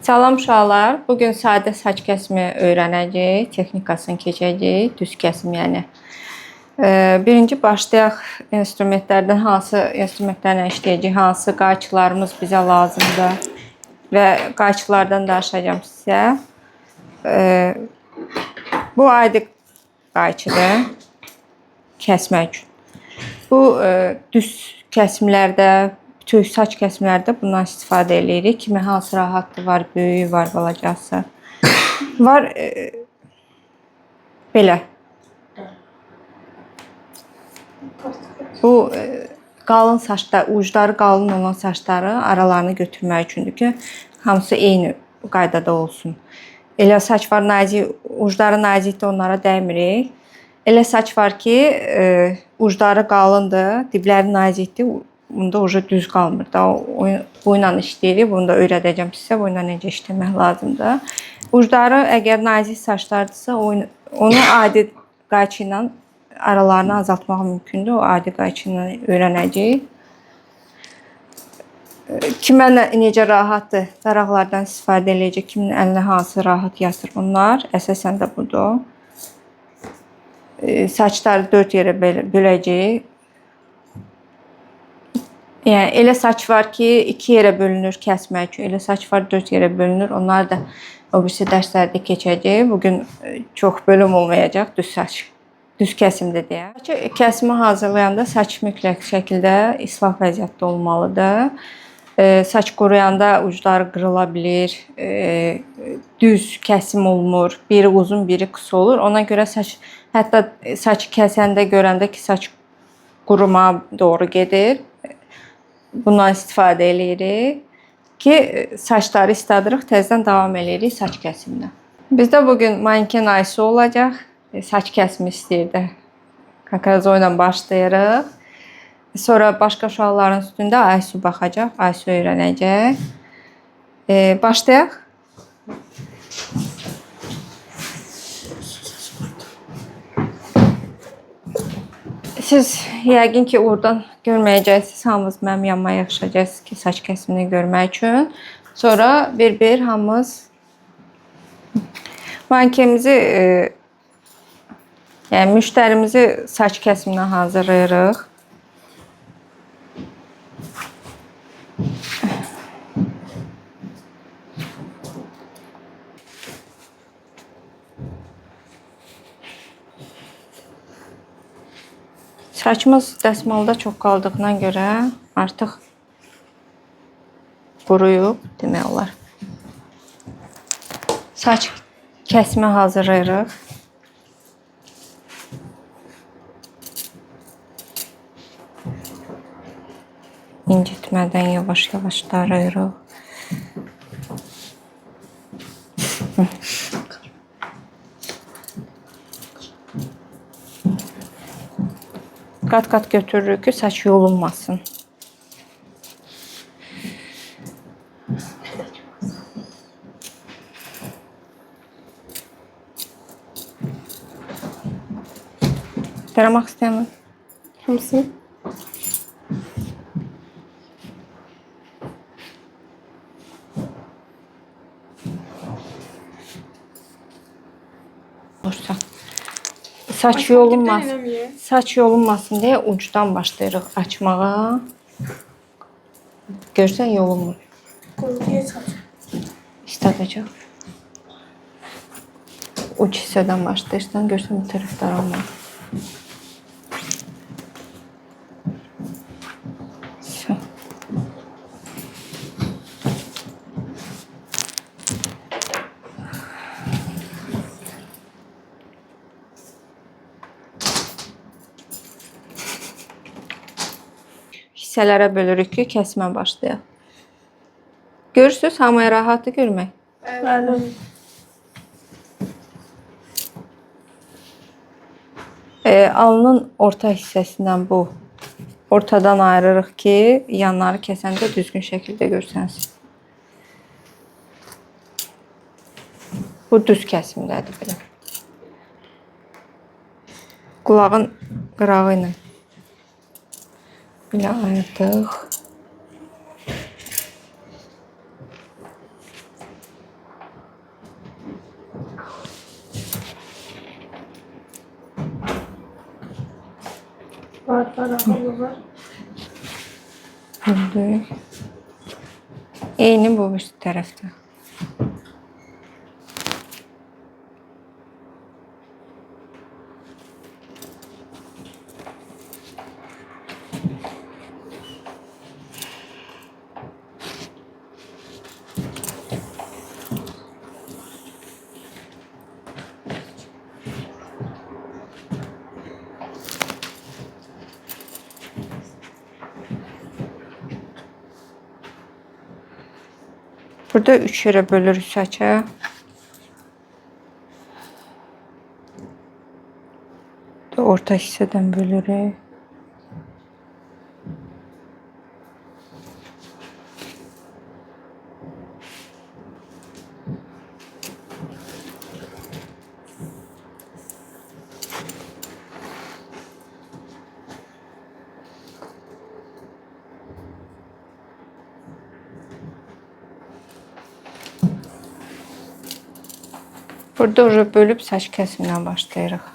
Salam uşaqlar. Bugün sadə saç kəsimi öyrənəcəyik, texnikasını keçəcəyik, düz kəsim yəni. Birinci başlayaq instrumentlərdən hansı instrumentlərlə işləyəcəyik, hansı qayçılarımız bizə lazımdır və qayçılardan danışacağam sizə. Bu adi qayçıdır kəsmək üçün. Bu düz kəsimlərdə, bütün saç kəsimlərdə bundan istifadə edirik. Kimi hansı rahatdır, var böyüyü, var balacası. Var belə. Bu qalın saçlar, ucları qalın olan saçları aralarını götürmək üçündür ki, hamısı eyni qaydada olsun. Elə saç var nazik, ucları nazikdir, onlara dəymirik. Elə saç var ki, ucları qalındır, dibləri nazikdir. Bunda ucu düz qalmır da. Bu ilə işləyirik. Bunu da öyrədəcəm sizə. Bu ilə necə işləmək lazımdır. Ucları əgər nazik saçlardırsa, onu adi qayçı ilə aralarını azaltmaq mümkündür. O adi qayçı ilə öyrənəcəyik. Kimə necə rahatdır, daraqlardan istifadə edəcək, kimin əlinə hansı rahat yatır bunlar. Əsasən də budur. Saçları 4 yerə böləcəyik. Yəni elə saç var ki, 2 yerə bölünür kəsmək üçün. Elə saç var 4 yerə bölünür. Onlar da o birisi dərslərdə keçəcək. Bugün çox bölüm olmayacaq düz saç. Düz kəsimdir deyə. Saç kəsimi hazırlayanda saç mütləq şəkildə islah vəziyyətdə olmalıdır. Saç quruyanda ucları qırıla bilir. Düz kəsim olmur. Biri uzun, biri qısa olur. Ona görə hətta saç kəsəndə görəndə ki, saç quruma doğru gedir. Bundan istifadə edirik ki, saçları isladırıq, təzədən davam edirik saç kəsiminə. Bizdə bugün manken Aysu olacaq. Saç kəsimi istəyirdi. Kakarazo ilə başlayırıq. Sonra başqa uşaqların üstündə Aysu baxacaq, Aysu öyrənəcək. Başlayaq. Siz yəqin ki, oradan görməyəcəksiniz. Hamınız mənim yanıma yaxşıcaqsınız ki, saç kəsimini görmək üçün. Sonra bir-bir hamımız mankenimizi, yəni müştərimizi saç kəsiminə hazırlayırıq. Saçımız dəsmalda çox qaldığına görə artıq quruyub demək olar. Saç kəsimi hazırlayırıq. İncitmədən yavaş-yavaş darayırıq. Qat-qat götürürük ki, saç yolunmasın. Daramaq istəyəməm. Hamısı. Olursa. Saç yolunmasın deyə ucdan başlayırıq açmağa. Görsən yolunmur. İstədəcək. Uc hissədən başlayırsan, görsən bu tərəf daralmır. Hissələrə bölürük ki, kəsimə başlayaq. Görürsünüz, hamıya rahatdır görmək. Bəli. Alnın orta hissəsindən bu ortadan ayırırıq ki, yanları kəsəndə düzgün şəkildə görsənsiniz. Bu düz kəsimdədir belə. Qulağın qırağı ilə belə ayırdıq. Var, arabalı var. Buradayım. Eyni bu bir tarafta. Burada 3 yerə bölürük saçı. Orta hissədən bölürük. Burada уже bölüb saç kəsimindən başlayırıq.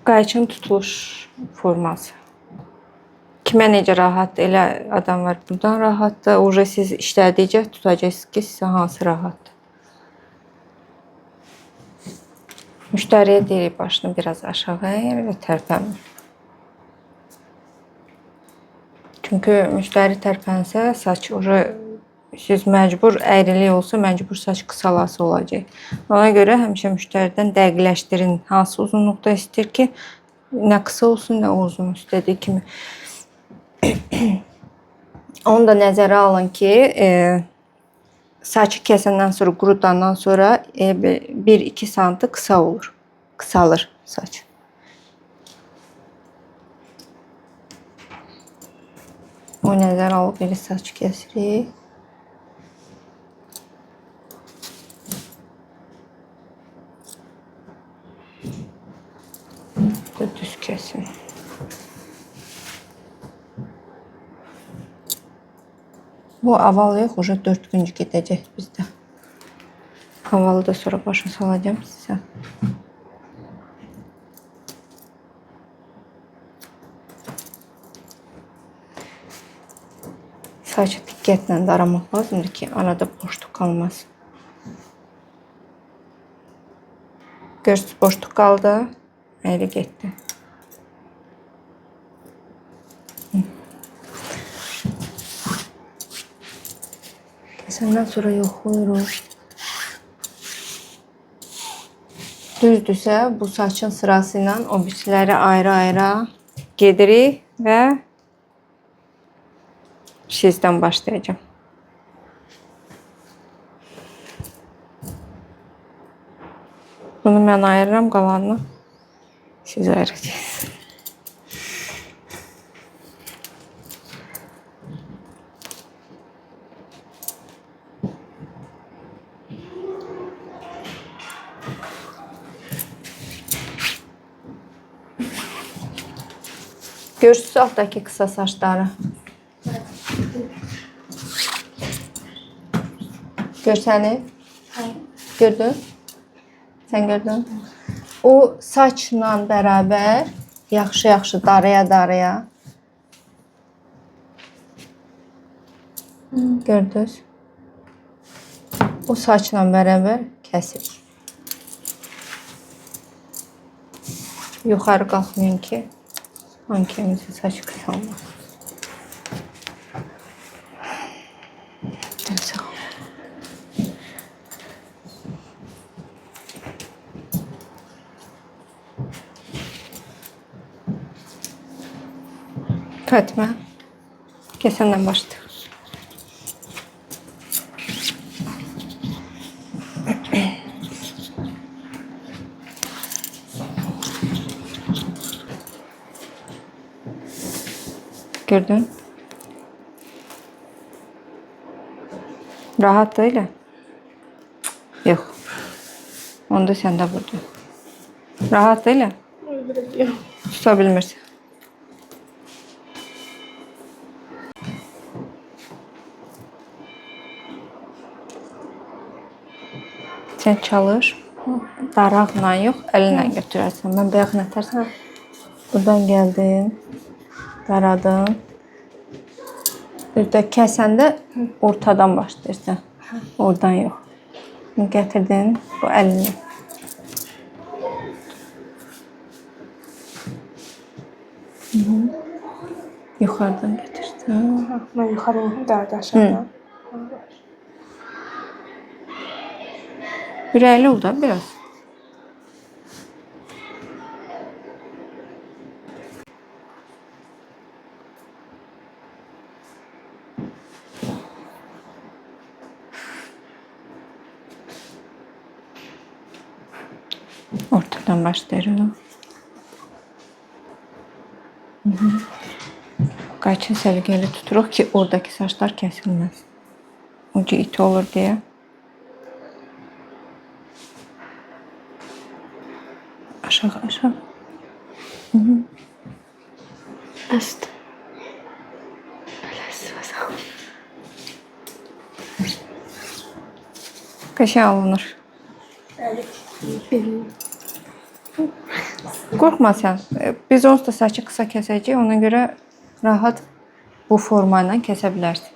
Qayçın tutuluş forması. Kimə necə rahatdır, elə adam var buradan rahatdır. Uca siz işlədikcə tutacaqsınız ki, sizə hansı rahatdır. Müştəriyə deyirik başını biraz aşağı əyir və tərpənmir. Çünki müştəri tərpənsə, saç uca siz məcbur əyrilik olsa, məcbur saç qısalası olacaq. Ona görə həmişə müştəridən dəqiqləşdirin. Hansı uzunluqda istəyir ki, nə qısa olsun, nə uzun istədiyi kimi. Onu da nəzərə alın ki, saçı kəsəndən sonra, qurudandan sonra 1-2 sm qısa olur. Qısalır saç. O nəzərə alıb belə saç kəsirik. Düz kesin. Bu avalı yox, uca 4 gün gedəcək bizdə. Havalı da sonra başa salacağım sizə. Saçı diqqətlə daramaq lazımdır ki, arada boşluq qalmasın. Görürsünüz, boşluq qaldı. Əyri getdi. Kəsəndən sonra yoxlayırıq. Düzdürsə, bu saçın sırası ilə o birisiləri ayrı-ayrı gedirik və sizdən başlayacağım. Bunu mən ayırıram, qalanını siz ayıracaqsınız. Görürsünüz altdakı qısa saçları. Görsəni? Gördün? Sən gördün? O saçla bərabər yaxşı-yaxşı daraya-daraya. Gördünüz? O saçla bərabər kəsirik. Yuxarı qalxmayın ki, hankimizin saçı qısalmasın. Fatma, kəsəndən başlayaq. Gördün? Rahat da elə. Yox. Onda sən də vurdun. Rahat da elə. Öldüreceğim. Tuta bilmirsən. Sən çalış. Daraqla yox, əlinlə götürərsən. Mən bayaq nətərsən. Buradan gəldin. Daradın. Bir də kəsəndə ortadan başlayırsan. Oradan yox. Gətirdin bu əlini. Yuxarıdan gətirsən. Ben yukarı derdi aşağıdan. Ürəkli ol da biraz. Ortadan başlayırım. Qayçın səliqəli tuturuq ki, oradakı saçlar kəsilməz. Ucu iti olur deyə. Aşağı, aşağı. Ast. Qəşəng alınır. Qorxma sən. Biz onsuz da saçı qısa kəsəcəyik. Ona görə rahat bu forma ilə kəsə bilərsən.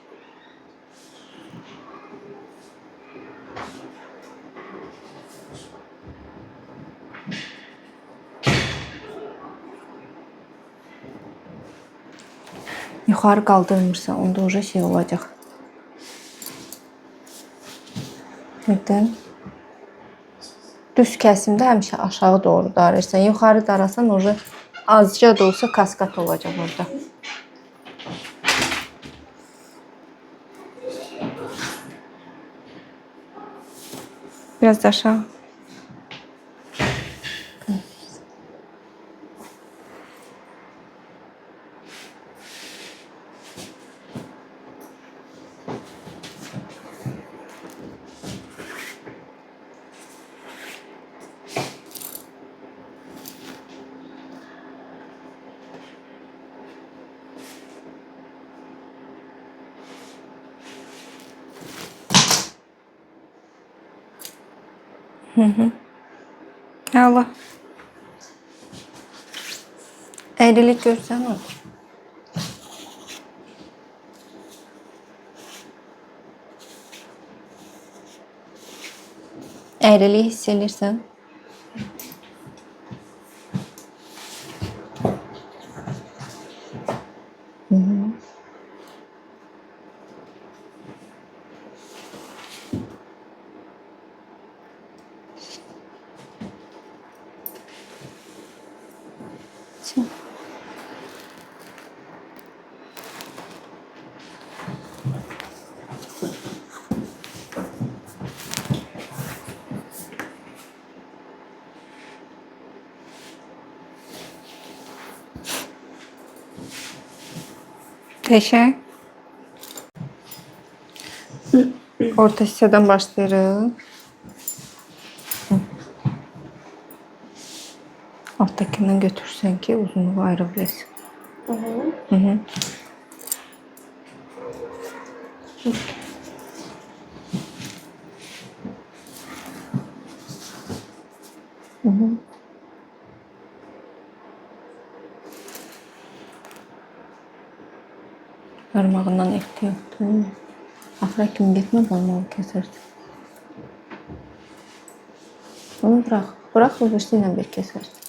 Yuxarı qaldırmırsan, onda uca şey olacaq. Birdən düz kəsimdə həmişə aşağı doğru darırsan. Yuxarı darasan uca azca da olsa kaskat olacaq orada. Biraz da aşağı. Allah. Əyrilik görsən orada. Əyriliyi hiss edirsən. Qəşəng. Orta hissədən başlayırıq. Alttakindən götürsən ki, uzunluğu ayrı biləsən. Parmağından ehtiyatlı. Axıra kimi getmə, barmağı kəsərsən. Onu bırax. Bırax, o birisi ilə bir kəsərsən.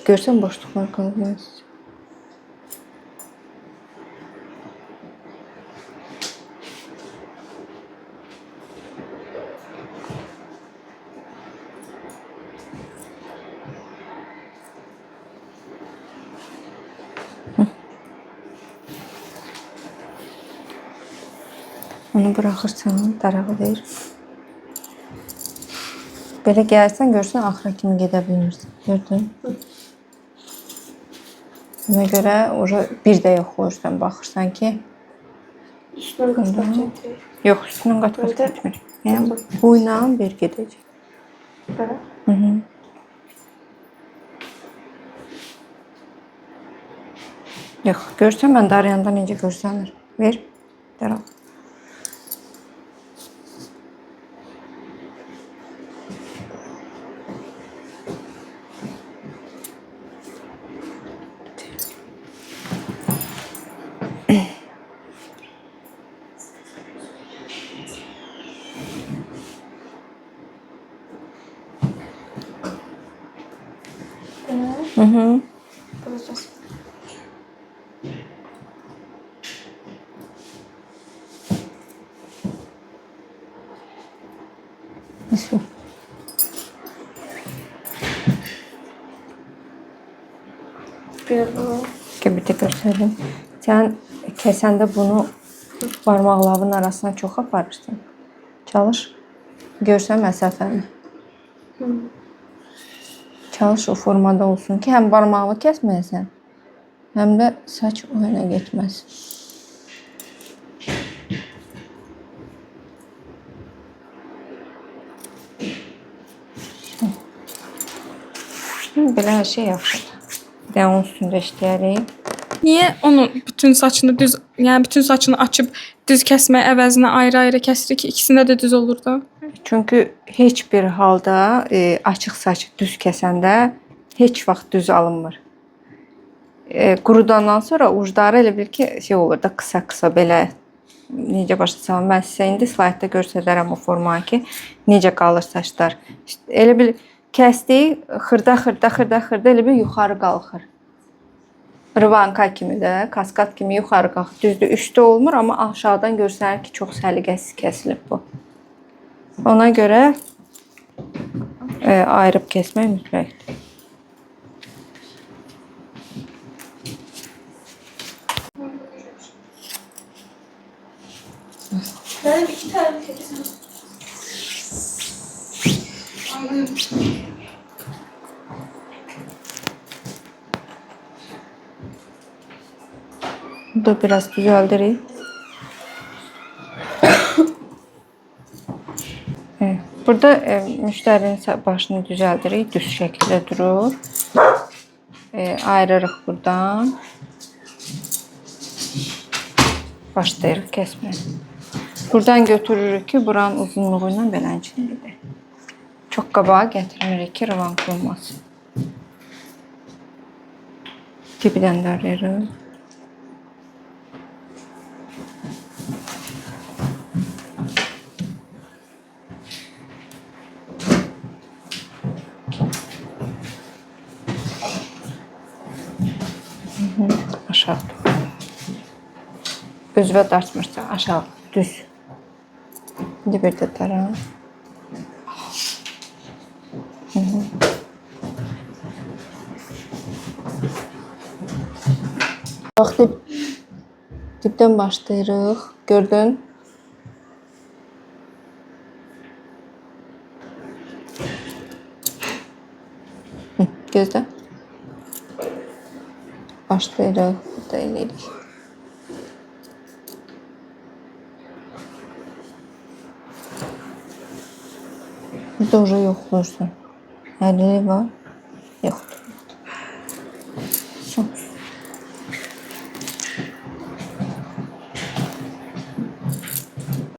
Görsən boşluqlar qalır. Onu buraxırsan, darağı deyir. Belə gəlsən, görsən, axıra kimi gedə bilmirsən. Gördün? Ona görə bir də yoxlayırsan, baxırsan ki, Üstünü qataq çəkir. yox, üstünün qat-qat etmir. Yəni, bu ilə bir gedəcək. Belə. Yox, görsən, mən darayanda necə görsənir. Ver, darağı. Belə. Qıracağız. Nasıl? Bir bu. Bir də göstərdim. Sən kəsəndə bunu barmaqlarının arasına çox aparırsan. Çalış. Görsən məsafəni. Çalış o formada olsun ki, həm barmağını kəsməyəsən, həm də saç o yana getməz. Belə hər şey yaxşıdır. Bir də onun üstündə işləyərik. Niyə onun bütün saçını düz, yəni bütün saçını açıb düz kəsmək əvəzinə ayrı-ayrı kəsirik ki, ikisində də düz olur da? Çünki heç bir halda açıq saç düz kəsəndə heç vaxt düz alınmır. Qurudandan sonra ucları elə bil ki, şey olur da qısa-qısa belə necə başa salım. Mən sizə indi slaytda göstərərəm o formanı ki, necə qalır saçlar. İşte, elə bil kəsdik, xırda elə bil yuxarı qalxır. Rıvanka kimi də, kaskad kimi yuxarı qalxır. Düzdür, üstü olmur, amma aşağıdan görsənir ki, çox səliqəsiz kəsilib bu. Ona görə ayırıb kəsmək mütləqdir. Benim 2 tane kesim. Bu da biraz düzəldirik. Evet. Burada müştərinin başını düzəldirik. Düz şəkildə durur. Ayırırıq buradan. Başlayırıq kəsməyə. Buradan götürürük ki, buranın uzunluğu ilə belənçini gedək. Çox qabağa gətirmirik ki, rıvank olmasın. Dibidən də arayırıq. Aşağı. Özünə dartmırsa aşağı, düz. İndi bir də dara. Bax, dibdən başlayırıq. Gördün? Gözlə. Başlayırıq. Burada eləyirik. Burada yoxlayırsan. Əlili var. Yoxdur.